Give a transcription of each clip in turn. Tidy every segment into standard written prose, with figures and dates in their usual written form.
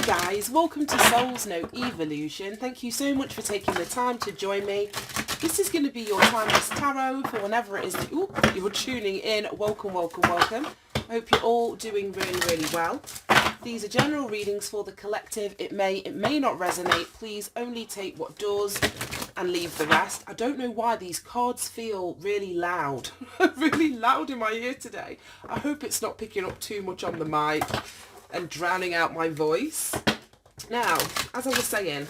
guys, welcome to Soul's Note Evolution. Thank you so much for taking the time to join me. This is going to be your timeless tarot for whenever it is that you're tuning in. Welcome, welcome, welcome. I hope you're all doing really, really well. These are general readings for the collective. It may not resonate. Please only take what does and leave the rest. I don't know why these cards feel really loud. Really loud in my ear today. I hope it's not picking up too much on the mic and drowning out my voice. Now, as I was saying,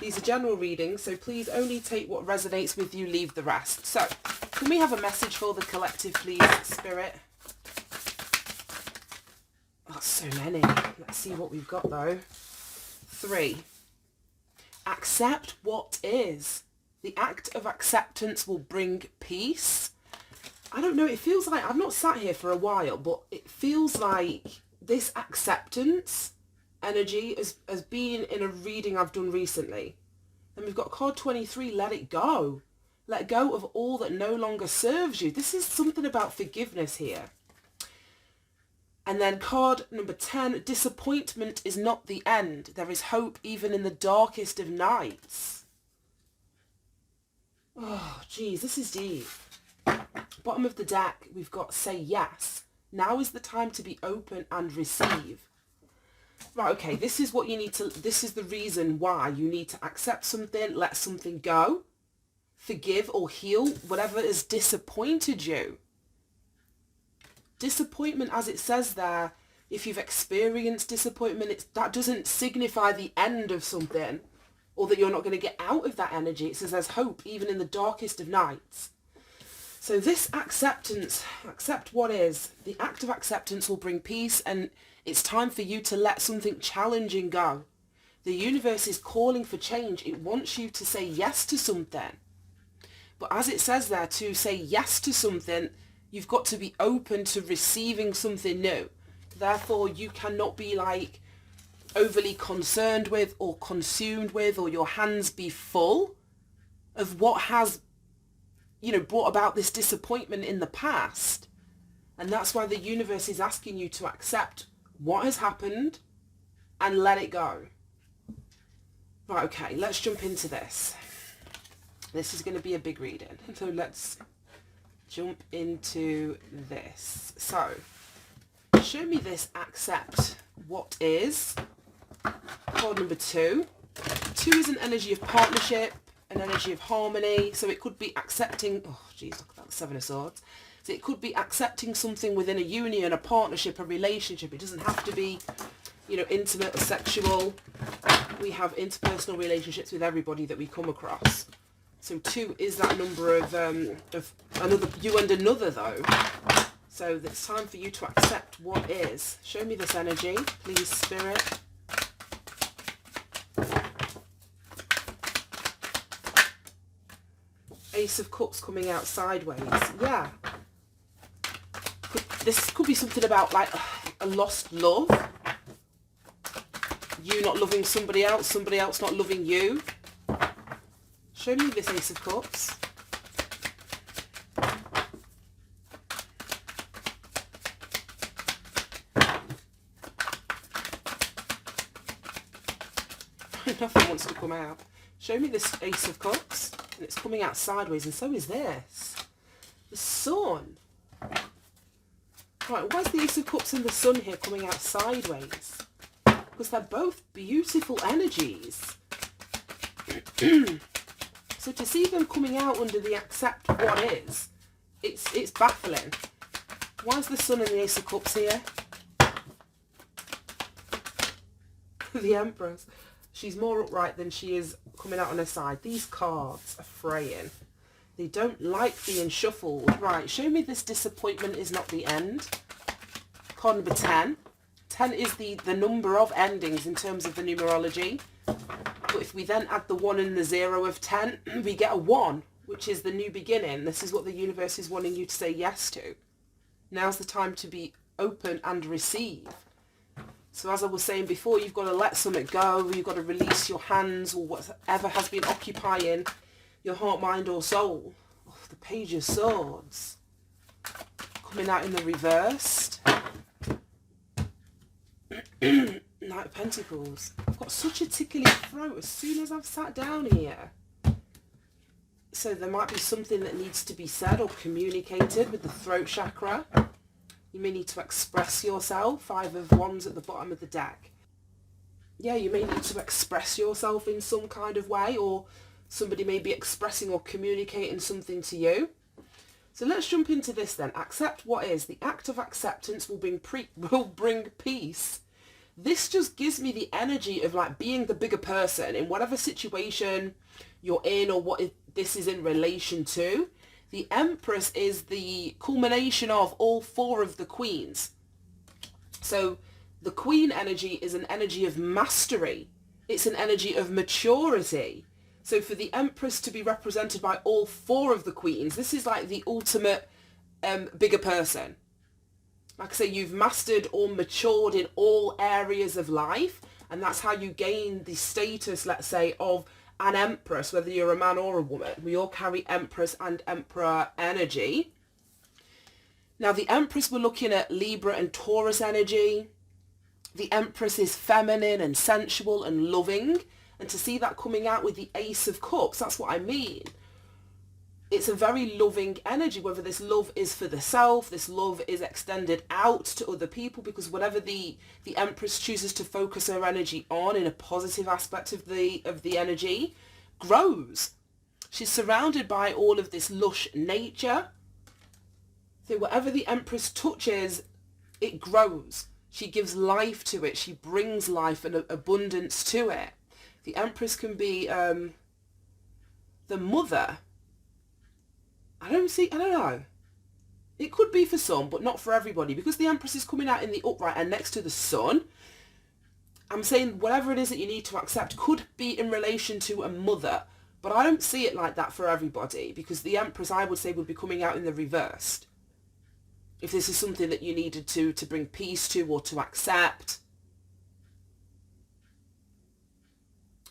these are general readings, so please only take what resonates with you, leave the rest. So, can we have a message for the collective, please, Spirit? That's so many. Let's see what we've got, though. 3. Accept what is. The act of acceptance will bring peace. I don't know, it feels like, I've not sat here for a while, but it feels like this acceptance energy has been in a reading I've done recently. And we've got card 23, let it go. Let go of all that no longer serves you. This is something about forgiveness here. And then card number 10, disappointment is not the end. There is hope even in the darkest of nights. Oh, geez, this is deep. Bottom of the deck, we've got say yes. Now is the time to be open and receive. Right, okay, this is what you need to, this is the reason why you need to accept something, let something go, forgive or heal whatever has disappointed you. Disappointment, as it says there, if you've experienced disappointment, that doesn't signify the end of something or that you're not going to get out of that energy. It says there's hope even in the darkest of nights. So this acceptance, accept what is. The act of acceptance will bring peace, and it's time for you to let something challenging go. The universe is calling for change. It wants you to say yes to something. But as it says there, to say yes to something, you've got to be open to receiving something new. Therefore, you cannot be like overly concerned with or consumed with, or your hands be full of what has, you know, brought about this disappointment in the past. And that's why the universe is asking you to accept what has happened and let it go. Right, okay, let's jump into this. This is going to be a big reading. So let's jump into this. So, show me this accept what is. Card number 2. 2 is an energy of partnership, an energy of harmony. So it could be accepting, oh geez, look at that, 7 of Swords. So it could be accepting something within a union, a partnership, a relationship. It doesn't have to be, you know, intimate or sexual. We have interpersonal relationships with everybody that we come across. So 2 is that number of another, you and another though. So it's time for you to accept what is. Show me this energy, please, Spirit. Ace of Cups coming out sideways. Yeah. This could be something about like a lost love. You not loving somebody else not loving you. Show me this Ace of Cups. Nothing wants to come out. Show me this Ace of Cups. And it's coming out sideways, and so is this. The Sun. Right, why is the Ace of Cups and the Sun here coming out sideways? Because they're both beautiful energies. So to see them coming out under the accept what is, it's baffling. Why is the Sun and the Ace of Cups here? The Empress. She's more upright than she is coming out on her side. These cards are fraying. They don't like being shuffled. Right, show me this disappointment is not the end. Card number 10. 10 is the number of endings in terms of the numerology. But if we then add the 1 and the 0 of 10, we get a 1, which is the new beginning. This is what the universe is wanting you to say yes to. Now's the time to be open and receive. So as I was saying before, you've got to let something go. You've got to release your hands or whatever has been occupying your heart, mind or soul. Oh, the Page of Swords. Coming out in the reversed. Knight of Pentacles. I've got such a tickly throat as soon as I've sat down here. So there might be something that needs to be said or communicated with the throat chakra. You may need to express yourself. 5 of Wands at the bottom of the deck. Yeah, you may need to express yourself in some kind of way, or somebody may be expressing or communicating something to you. So let's jump into this then. Accept what is. The act of acceptance will bring peace. This just gives me the energy of like being the bigger person in whatever situation you're in, or what this is in relation to. The Empress is the culmination of all 4 of the queens. So the Queen energy is an energy of mastery. It's an energy of maturity. So for the Empress to be represented by all 4 of the queens, this is like the ultimate bigger person. Like I say, you've mastered or matured in all areas of life, and that's how you gain the status, let's say, of an Empress, whether you're a man or a woman. We all carry Empress and Emperor energy. Now the Empress, we're looking at Libra and Taurus energy. The Empress is feminine and sensual and loving. And to see that coming out with the Ace of Cups, that's what I mean. It's a very loving energy, whether this love is for the self, this love is extended out to other people, because whatever the Empress chooses to focus her energy on in a positive aspect of the energy grows. She's surrounded by all of this lush nature. So whatever the Empress touches, it grows. She gives life to it. She brings life and abundance to it. The Empress can be the mother. I don't know. It could be for some, but not for everybody. Because the Empress is coming out in the upright and next to the Sun, I'm saying whatever it is that you need to accept could be in relation to a mother. But I don't see it like that for everybody, because the Empress, I would say, would be coming out in the reversed. If this is something that you needed to bring peace to or to accept.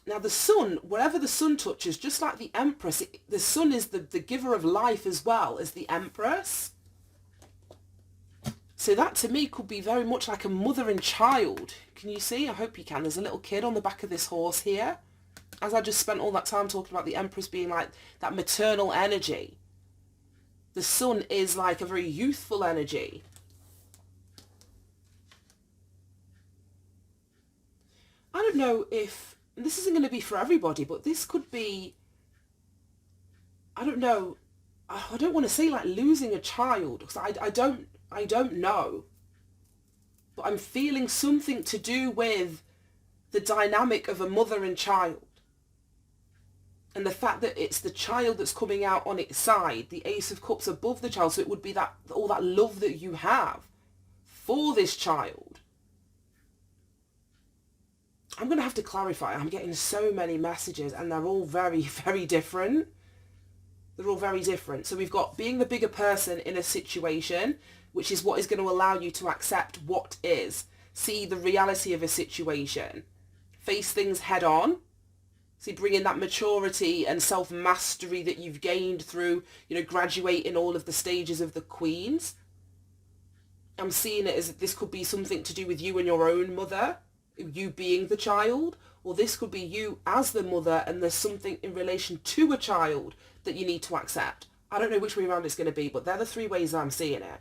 Now the Sun, whatever the Sun touches, just like the Empress, the Sun is the giver of life as well as the Empress. So that to me could be very much like a mother and child. Can you see? I hope you can. There's a little kid on the back of this horse here. As I just spent all that time talking about the Empress being like that maternal energy. The Sun is like a very youthful energy. I don't know if this isn't going to be for everybody, but this could be, I don't know, I don't want to say like losing a child, because I don't know, but I'm feeling something to do with the dynamic of a mother and child, and the fact that it's the child that's coming out on its side, the Ace of Cups above the child, so it would be that all that love that you have for this child. I'm going to have to clarify. I'm getting so many messages and they're all very, very different. They're all very different. So we've got being the bigger person in a situation, which is what is going to allow you to accept what is. See the reality of a situation. Face things head on. See, bringing that maturity and self-mastery that you've gained through, graduating all of the stages of the Queens. I'm seeing it as this could be something to do with you and your own mother. You being the child, or this could be you as the mother and there's something in relation to a child that you need to accept. I don't know which way around it's going to be, but they're the 3 ways I'm seeing it.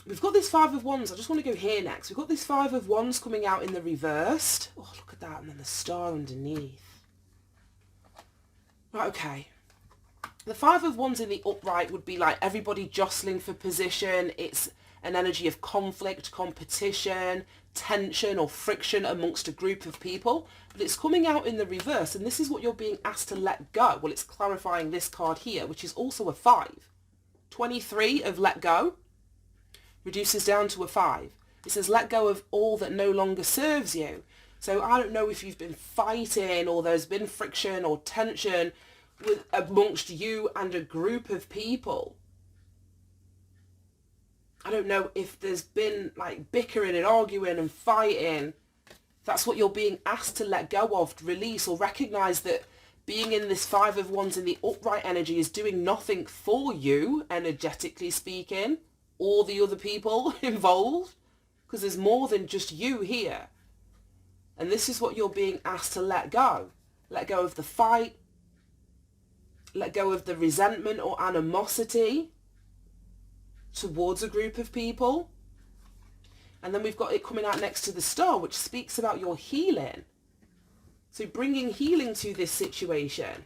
We've got this 5 of Wands. I just want to go here next. We've got this 5 of Wands coming out in the reversed. Oh, look at that. And then the star underneath. Right, okay. The 5 of Wands in the upright would be like everybody jostling for position. It's an energy of conflict, competition, tension or friction amongst a group of people. But it's coming out in the reverse, and this is what you're being asked to let go. Well, it's clarifying this card here, which is also a 5. 23 of let go reduces down to a 5. It says let go of all that no longer serves you. So I don't know if you've been fighting or there's been friction or tension amongst you and a group of people. I don't know if there's been like bickering and arguing and fighting. That's what you're being asked to let go of, to release, or recognize that being in this 5 of Wands in the upright energy is doing nothing for you, energetically speaking, or the other people involved. because there's more than just you here. And this is what you're being asked to let go. Let go of the fight. Let go of the resentment or animosity towards a group of people. And then we've got it coming out next to the star, which speaks about your healing. So bringing healing to this situation.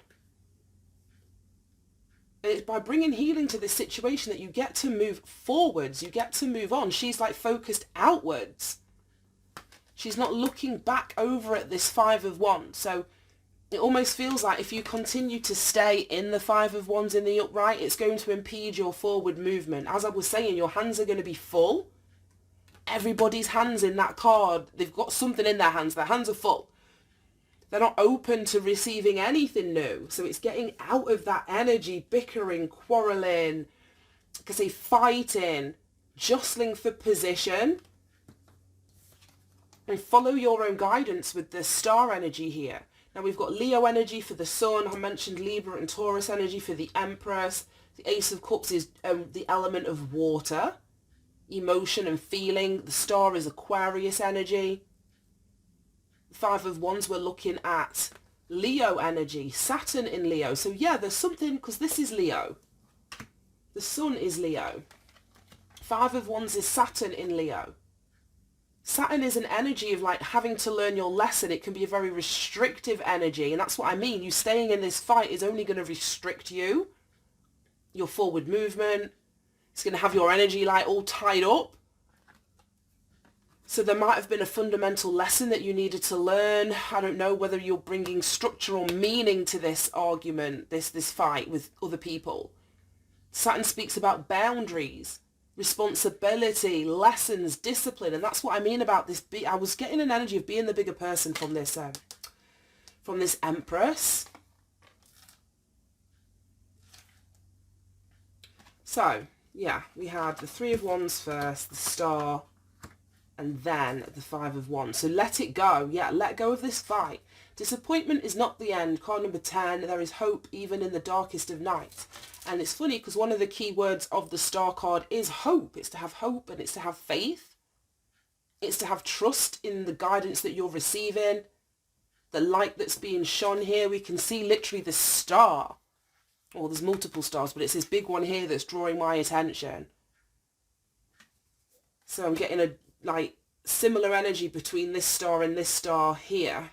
And it's by bringing healing to this situation that you get to move forwards. You get to move on. She's like focused outwards. She's not looking back over at this Five of Wands. So it almost feels like if you continue to stay in the Five of Wands in the upright, it's going to impede your forward movement. As I was saying, your hands are going to be full. Everybody's hands in that card, they've got something in their hands. Their hands are full. They're not open to receiving anything new. So it's getting out of that energy, bickering, quarrelling, like I say, fighting, jostling for position. And follow your own guidance with the star energy here. Now we've got Leo energy for the Sun. I mentioned Libra and Taurus energy for the Empress. The Ace of Cups is the element of water, emotion and feeling. The star is Aquarius energy. Five of Wands, we're looking at Leo energy, Saturn in Leo. So yeah, there's something, because this is Leo. The Sun is Leo. Five of Wands is Saturn in Leo. Saturn is an energy of like having to learn your lesson. It can be a very restrictive energy. And that's what I mean. You staying in this fight is only going to restrict you, your forward movement. It's going to have your energy like all tied up. So there might have been a fundamental lesson that you needed to learn. I don't know whether you're bringing structural meaning to this argument, this fight with other people. Saturn speaks about boundaries, responsibility, lessons, discipline. And that's what I mean about this. I was getting an energy of being the bigger person from this Empress. So, yeah, we had the Three of Wands first, the Star, and then the Five of Wands. So let it go. Yeah, let go of this fight. Disappointment is not the end. Card number 10, there is hope even in the darkest of night. And it's funny because one of the key words of the Star card is hope. It's to have hope and it's to have faith. It's to have trust in the guidance that you're receiving. The light that's being shone here, we can see literally the star. Well, there's multiple stars, but it's this big one here that's drawing my attention. So I'm getting a like similar energy between this star and this star here.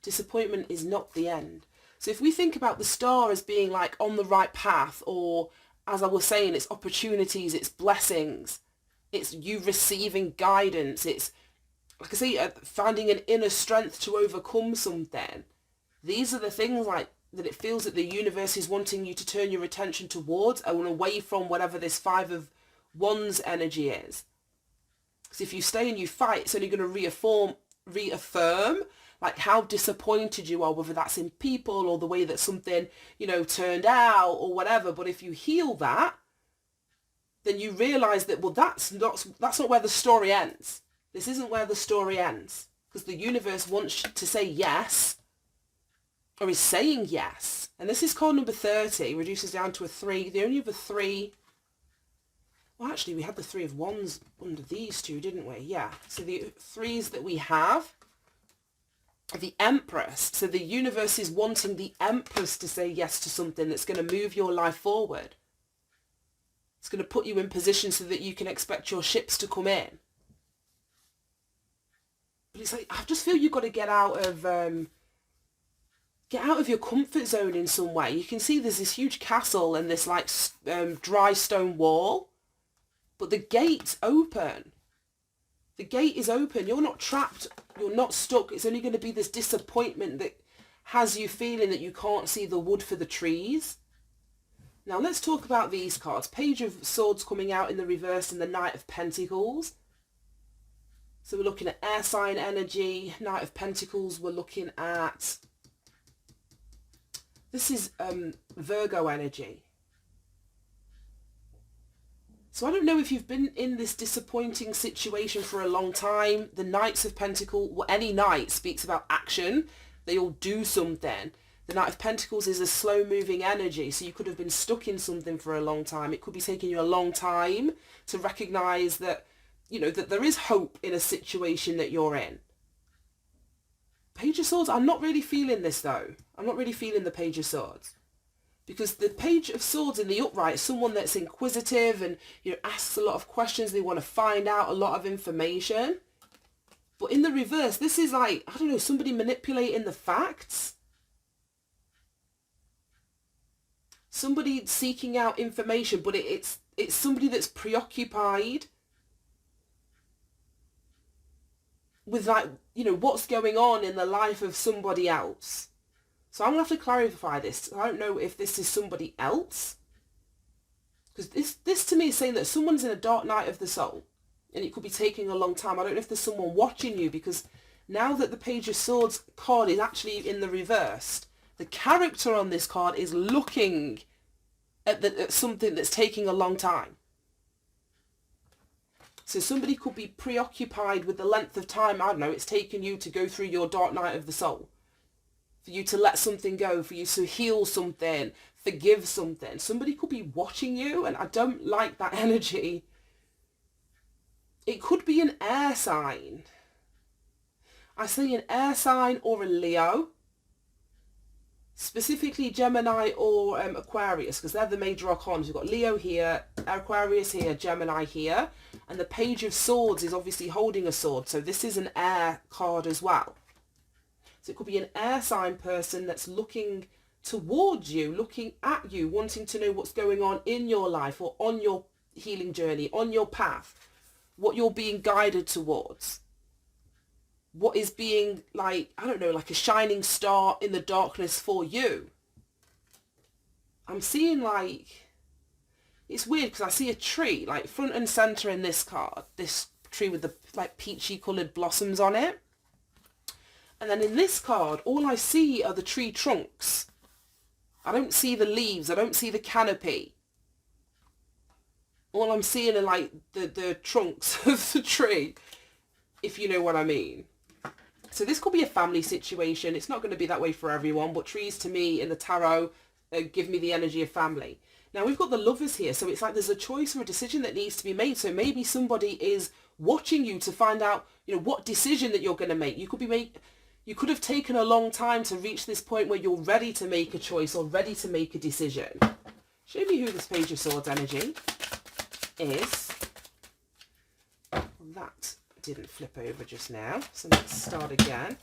Disappointment is not the end. So if we think about the star as being like on the right path, or as I was saying, it's opportunities, it's blessings, it's you receiving guidance, it's, like I say, finding an inner strength to overcome something. These are the things like that it feels that the universe is wanting you to turn your attention towards and away from whatever this Five of Wands energy is. Because if you stay and you fight, it's only going to reaffirm like how disappointed you are, whether that's in people or the way that something, turned out or whatever. But if you heal that, then you realize that, well, that's not where the story ends. This isn't where the story ends, because the universe wants to say yes, or is saying yes. And this is card number 30, reduces down to a 3. The only other 3... Well, actually, we had the Three of Wands under these two, didn't we? Yeah. So the 3s that we have, the Empress. So the universe is wanting the Empress to say yes to something that's going to move your life forward. It's going to put you in position so that you can expect your ships to come in. But it's like, I just feel you've got to get out of your comfort zone in some way. You can see there's this huge castle and this like dry stone wall. But the gate's open. The gate is open. You're not trapped. You're not stuck. It's only going to be this disappointment that has you feeling that you can't see the wood for the trees. Now let's talk about these cards. Page of Swords coming out in the reverse and the Knight of Pentacles. So we're looking at air sign energy. Knight of Pentacles, we're looking at... This is Virgo energy. So I don't know if you've been in this disappointing situation for a long time. The Knights of Pentacles, well, any knight speaks about action. They all do something. The Knight of Pentacles is a slow-moving energy, so you could have been stuck in something for a long time. It could be taking you a long time to recognise that that there is hope in a situation that you're in. Page of Swords, I'm not really feeling this though. I'm not really feeling the Page of Swords. Because the Page of Swords in the upright is someone that's inquisitive and, asks a lot of questions. They want to find out a lot of information. But in the reverse, this is like, I don't know, somebody manipulating the facts. Somebody seeking out information, but it's somebody that's preoccupied with what's going on in the life of somebody else. So I'm going to have to clarify this. I don't know if this is somebody else. Because this to me is saying that someone's in a dark night of the soul. And it could be taking a long time. I don't know if there's someone watching you, because now that the Page of Swords card is actually in the reversed, the character on this card is looking at something that's taking a long time. So somebody could be preoccupied with the length of time, I don't know, it's taken you to go through your dark night of the soul. For you to let something go, for you to heal something, forgive something. Somebody could be watching you, and I don't like that energy. It could be an air sign. I say an air sign or a Leo. Specifically Gemini or Aquarius, because they're the major arcana. We've got Leo here, Aquarius here, Gemini here. And the Page of Swords is obviously holding a sword. So this is an air card as well. So it could be an air sign person that's looking towards you, looking at you, wanting to know what's going on in your life or on your healing journey, on your path, what you're being guided towards. What is being like a shining star in the darkness for you. I'm seeing it's weird because I see a tree like front and center in this card, this tree with the peachy coloured blossoms on it. And then in this card, all I see are the tree trunks. I don't see the leaves. I don't see the canopy. All I'm seeing are the trunks of the tree, if you know what I mean. So this could be a family situation. It's not going to be that way for everyone, but trees to me in the tarot give me the energy of family. Now we've got the Lovers here, so it's like there's a choice or a decision that needs to be made. So maybe somebody is watching you to find out, what decision that you're going to make. You could have taken a long time to reach this point where you're ready to make a choice or ready to make a decision. Show me who this Page of Swords energy is. That didn't flip over just now, so let's start again.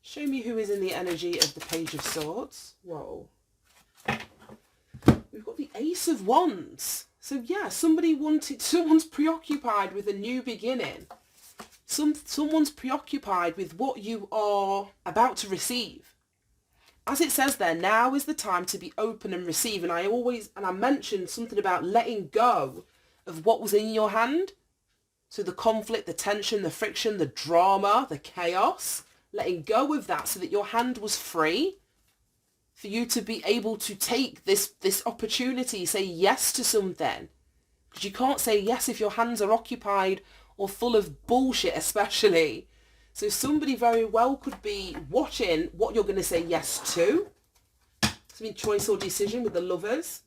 Show me who is in the energy of the Page of Swords. Whoa. We've got the Ace of Wands. So yeah, someone's preoccupied with a new beginning. Someone's preoccupied with what you are about to receive. As it says there, now is the time to be open and receive. And I mentioned something about letting go of what was in your hand. So the conflict, the tension, the friction, the drama, the chaos, letting go of that so that your hand was free for you to be able to take this opportunity, say yes to something. Because you can't say yes if your hands are occupied or full of bullshit, especially. So somebody very well could be watching what you're going to say yes to. It's been choice or decision with the Lovers.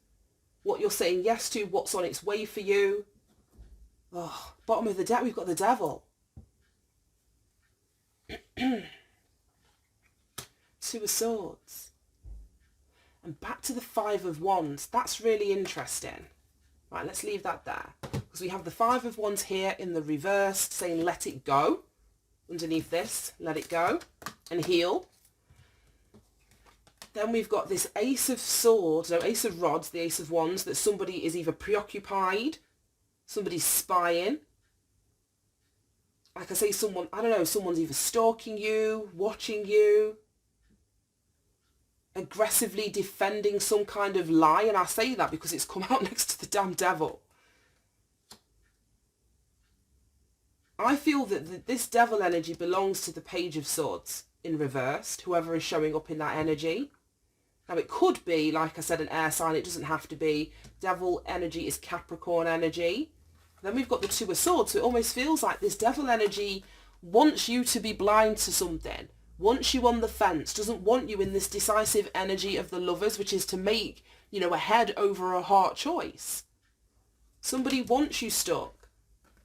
What you're saying yes to, what's on its way for you. Oh, bottom of the deck, we've got the Devil. Two of Swords. And back to the Five of Wands. That's really interesting. Right, let's leave that there. Because we have the Five of Wands here in the reversed, saying let it go. Underneath this, let it go and heal. Then we've got this Ace of Swords, no, Ace of Rods, the Ace of Wands, that somebody is either preoccupied, somebody's spying. Like I say, someone's either stalking you, watching you, aggressively defending some kind of lie. And I say that because it's come out next to the damn Devil. I feel that this Devil energy belongs to the Page of Swords in reversed, whoever is showing up in that energy. Now it could be, like I said, an air sign. It doesn't have to be. Devil energy is Capricorn energy. Then we've got the Two of Swords. So it almost feels like this Devil energy wants you to be blind to something, wants you on the fence, doesn't want you in this decisive energy of the Lovers, which is to make, a head over a heart choice. Somebody wants you stuck.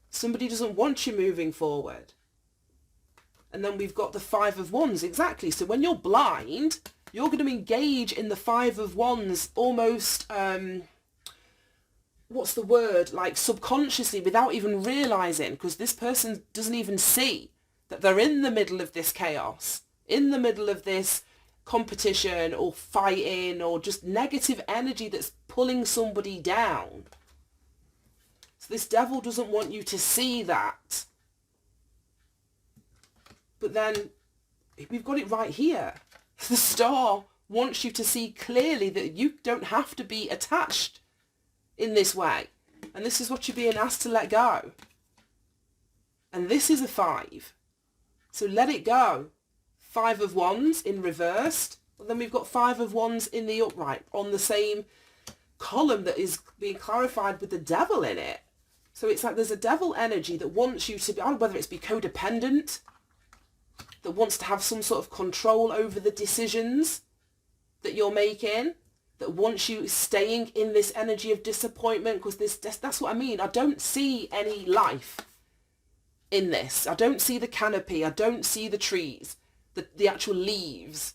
Somebody doesn't want you moving forward. And then we've got the Five of Wands, exactly. So when you're blind, you're going to engage in the Five of Wands almost, what's the word, like subconsciously without even realising, because this person doesn't even see that they're in the middle of this chaos, in the middle of this competition or fighting or just negative energy that's pulling somebody down. So this devil doesn't want you to see that. But then we've got it right here. The star wants you to see clearly that you don't have to be attached in this way. And this is what you're being asked to let go. And this is a 5. So let it go. 5 of Wands in reversed. And then we've got 5 of Wands in the upright on the same column that is being clarified with the devil in it. So it's like there's a devil energy that wants you to be, whether it's be codependent, that wants to have some sort of control over the decisions that you're making, that wants you staying in this energy of disappointment, because that's what I mean. I don't see any life in this. I don't see the canopy. I don't see the trees, the actual leaves.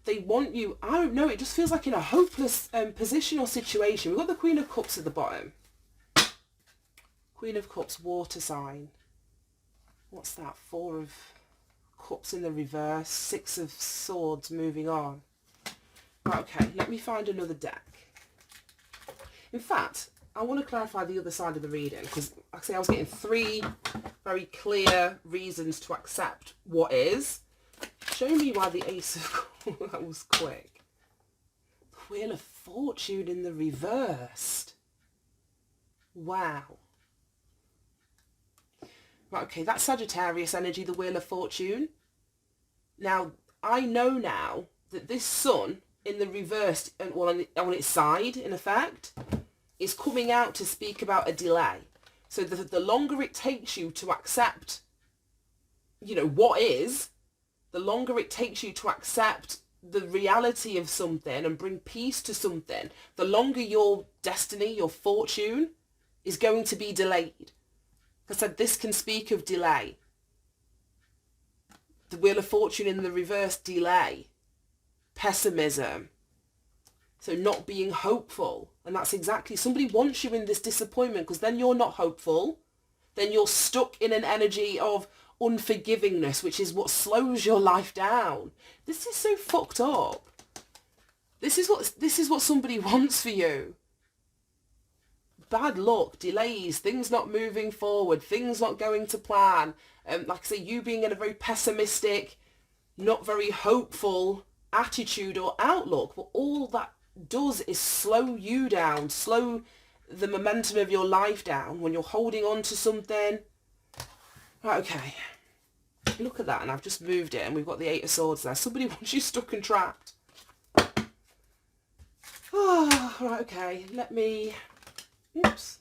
They want you, I don't know, it just feels like in a hopeless position or situation. We've got the Queen of Cups at the bottom. Queen of Cups, water sign. What's that? 4 of Cups in the reverse. 6 of Swords moving on. Right, okay, let me find another deck. In fact, I want to clarify the other side of the reading, because like I say, I was getting 3 very clear reasons to accept what is. Show me why the Ace of that was quick. The Wheel of Fortune in the reversed. Wow. Right, okay, that's Sagittarius energy, the Wheel of Fortune. Now, I know now that this Sun in the reversed, well, on its side, in effect, is coming out to speak about a delay. So the longer it takes you to accept, you know, what is, the longer it takes you to accept the reality of something and bring peace to something, the longer your destiny, your fortune, is going to be delayed. I said this can speak of delay. The Wheel of Fortune in the reverse, delay, pessimism. So not being hopeful. And that's exactly, somebody wants you in this disappointment, because then you're not hopeful. Then you're stuck in an energy of unforgivingness, which is what slows your life down. This is so fucked up. This is what somebody wants for you. Bad luck, delays, things not moving forward, things not going to plan. Like I say, you being in a very pessimistic, not very hopeful attitude or outlook. But all that does is slow you down, slow the momentum of your life down when you're holding on to something. Right, okay. Look at that, and I've just moved it, and we've got the 8 of Swords there. Somebody wants you stuck and trapped. Oh, right, okay. Let me... Oops.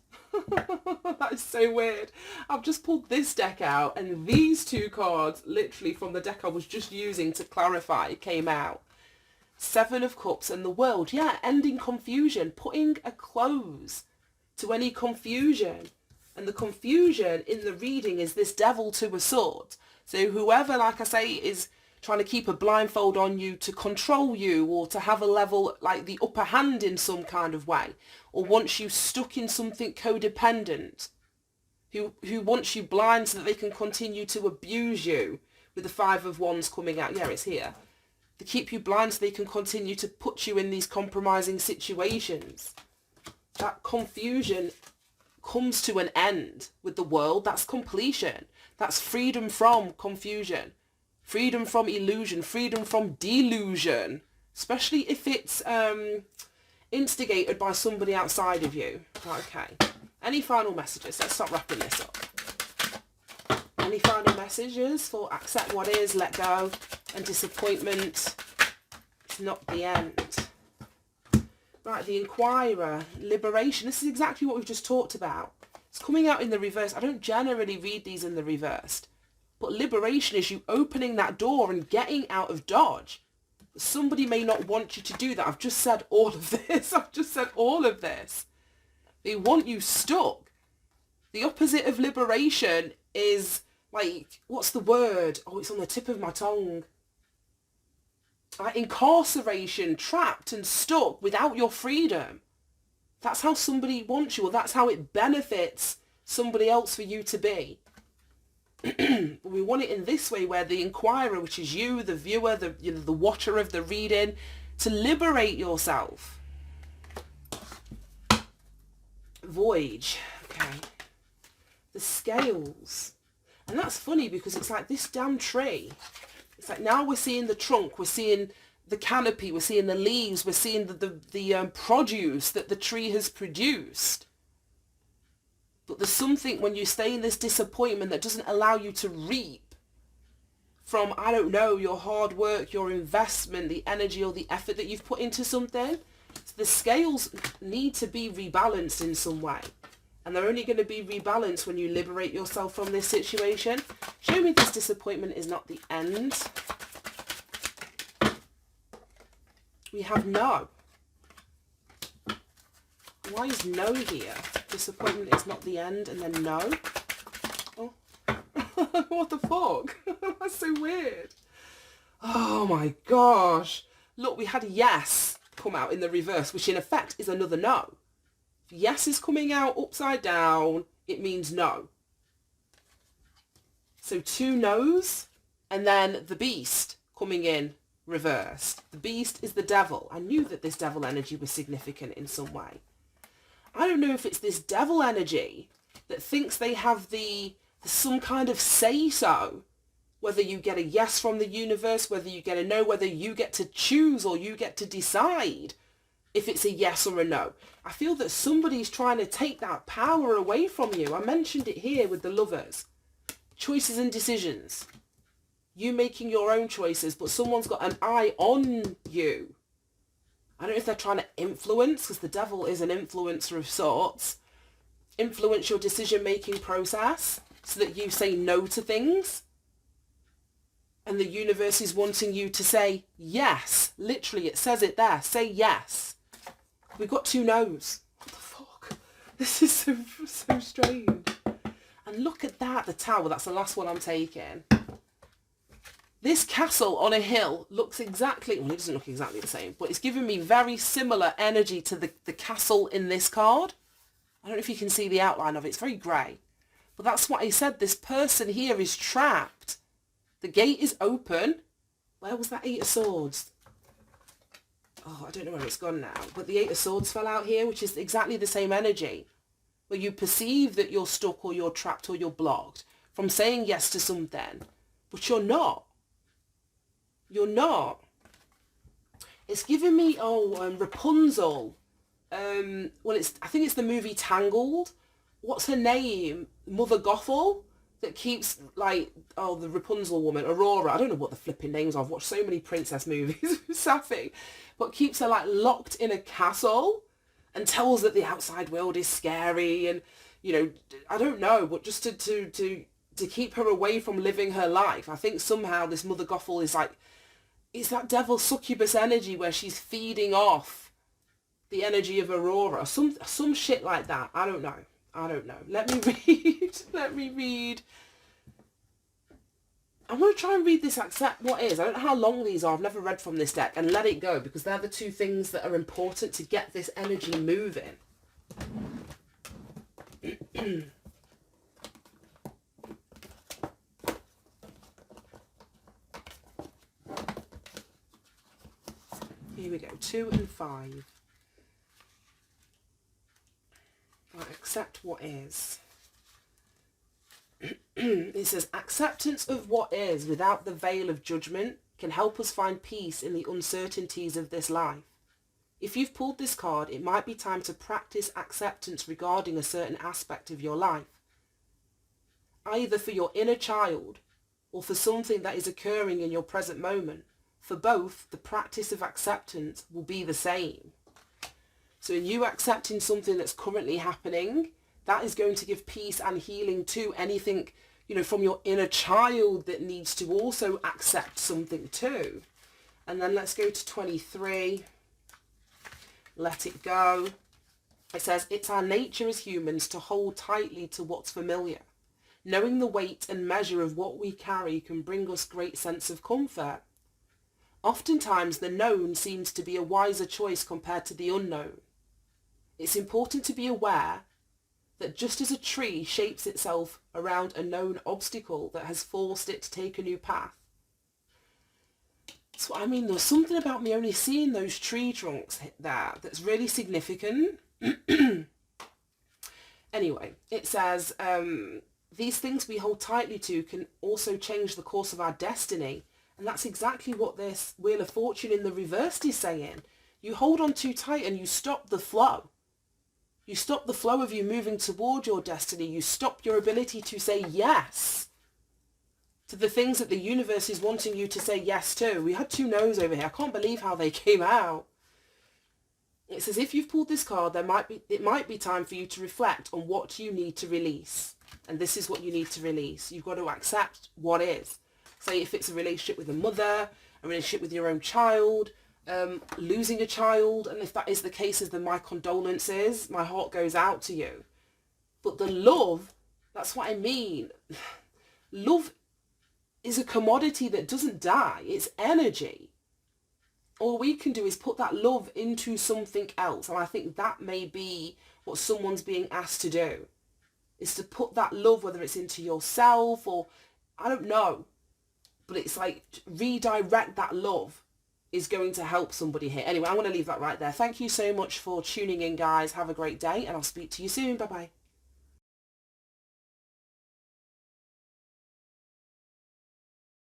That is so weird. I've just pulled this deck out, and these 2 cards, literally from the deck I was just using to clarify, came out. 7 of Cups and the World. Yeah, ending confusion, putting a close to any confusion. And the confusion in the reading is this Devil, 2 of Swords. So whoever, like I say, is trying to keep a blindfold on you to control you, or to have a level, like the upper hand in some kind of way, or wants you stuck in something codependent, who wants you blind so that they can continue to abuse you, with the 5 of Wands coming out. Yeah, it's here. To keep you blind so they can continue to put you in these compromising situations. That confusion comes to an end with the World. That's completion. That's freedom from confusion. Freedom from illusion. Freedom from delusion. Especially if it's instigated by somebody outside of you. Okay. Any final messages? Let's start wrapping this up. Any final messages for accept what is, let go, and disappointment? It's not the end. Right, the Inquirer, liberation. This is exactly what we've just talked about. It's coming out in the reverse. I don't generally read these in the reversed. But liberation is you opening that door and getting out of Dodge. Somebody may not want you to do that. I've just said all of this. I've just said all of this. They want you stuck. The opposite of liberation is like, what's the word? Oh, it's on the tip of my tongue. Like incarceration, trapped and stuck without your freedom. That's how somebody wants you, or that's how it benefits somebody else for you to be. We want it in this way, where the inquirer, which is you, the viewer, the watcher of the reading, to liberate yourself. Voyage. Okay. The scales. And that's funny because it's like this damn tree. It's like now we're seeing the trunk, we're seeing the canopy, we're seeing the leaves, we're seeing the produce that the tree has produced. But there's something when you stay in this disappointment that doesn't allow you to reap from, I don't know, your hard work, your investment, the energy or the effort that you've put into something. So the scales need to be rebalanced in some way. And they're only going to be rebalanced when you liberate yourself from this situation. Show me this disappointment is not the end. We have no. Why is no here? Disappointment is not the end, and then no. Oh. What the fuck? That's so weird. Oh my gosh. Look, we had yes come out in the reverse, which in effect is another no. If yes is coming out upside down, it means no. So two no's, and then the beast coming in reversed. The beast is the devil. I knew that this devil energy was significant in some way. I don't know if it's this devil energy that thinks they have some kind of say-so, whether you get a yes from the universe, whether you get a no, whether you get to choose or you get to decide if it's a yes or a no. I feel that somebody's trying to take that power away from you. I mentioned it here with the lovers. Choices and decisions. You making your own choices, but someone's got an eye on you. I don't know if they're trying to influence, because the devil is an influencer of sorts. Influence your decision-making process so that you say no to things. And the universe is wanting you to say yes. Literally, it says it there. Say yes. We've got two no's. What the fuck? This is so strange. And look at that, the tower. That's the last one I'm taking. This castle on a hill looks exactly, well, it doesn't look exactly the same, but it's giving me very similar energy to the castle in this card. I don't know if you can see the outline of it. It's very grey. But that's what I said. This person here is trapped. The gate is open. Where was that Eight of Swords? Oh, I don't know where it's gone now. But the Eight of Swords fell out here, which is exactly the same energy. Where you perceive that you're stuck or you're trapped or you're blocked from saying yes to something. But you're not. You're not. It's giving me, Rapunzel. Well, I think it's the movie Tangled. What's her name? Mother Gothel? That keeps, the Rapunzel woman, Aurora. I don't know what the flipping names are. I've watched so many princess movies. Sappy. But keeps her, locked in a castle and tells that the outside world is scary. And, I don't know, but just to keep her away from living her life. I think somehow this Mother Gothel is it's that devil succubus energy where she's feeding off the energy of Aurora. Some shit like that. I don't know. Let me read. I'm going to try and read this accept what is. I don't know how long these are. I've never read from this deck. And let it go, because they're the two things that are important to get this energy moving. Here we go, 2 and 5. Right, accept what is. It says, acceptance of what is without the veil of judgment can help us find peace in the uncertainties of this life. If you've pulled this card, it might be time to practice acceptance regarding a certain aspect of your life, either for your inner child or for something that is occurring in your present moment. For both, the practice of acceptance will be the same. So in you accepting something that's currently happening, that is going to give peace and healing to anything, from your inner child that needs to also accept something too. And then let's go to 23. Let it go. It says, it's our nature as humans to hold tightly to what's familiar. Knowing the weight and measure of what we carry can bring us great sense of comfort. Oftentimes the known seems to be a wiser choice compared to the unknown. It's important to be aware that just as a tree shapes itself around a known obstacle that has forced it to take a new path. So I mean, there's something about me only seeing those tree trunks there that's really significant. Anyway, it says, these things we hold tightly to can also change the course of our destiny. And that's exactly what this Wheel of Fortune in the reversed is saying. You hold on too tight and you stop the flow. You stop the flow of you moving toward your destiny. You stop your ability to say yes to the things that the universe is wanting you to say yes to. We had two no's over here. I can't believe how they came out. It says, if you've pulled this card, it might be time for you to reflect on what you need to release. And this is what you need to release. You've got to accept what is. Say if it's a relationship with a mother, a relationship with your own child, losing a child, and if that is the case, then my condolences, my heart goes out to you. But the love, that's what I mean. Love is a commodity that doesn't die. It's energy. All we can do is put that love into something else. And I think that may be what someone's being asked to do, is to put that love, whether it's into yourself or, I don't know, but it's like redirect that love is going to help somebody here. Anyway, I'm going to leave that right there. Thank you so much for tuning in, guys. Have a great day, and I'll speak to you soon. Bye-bye.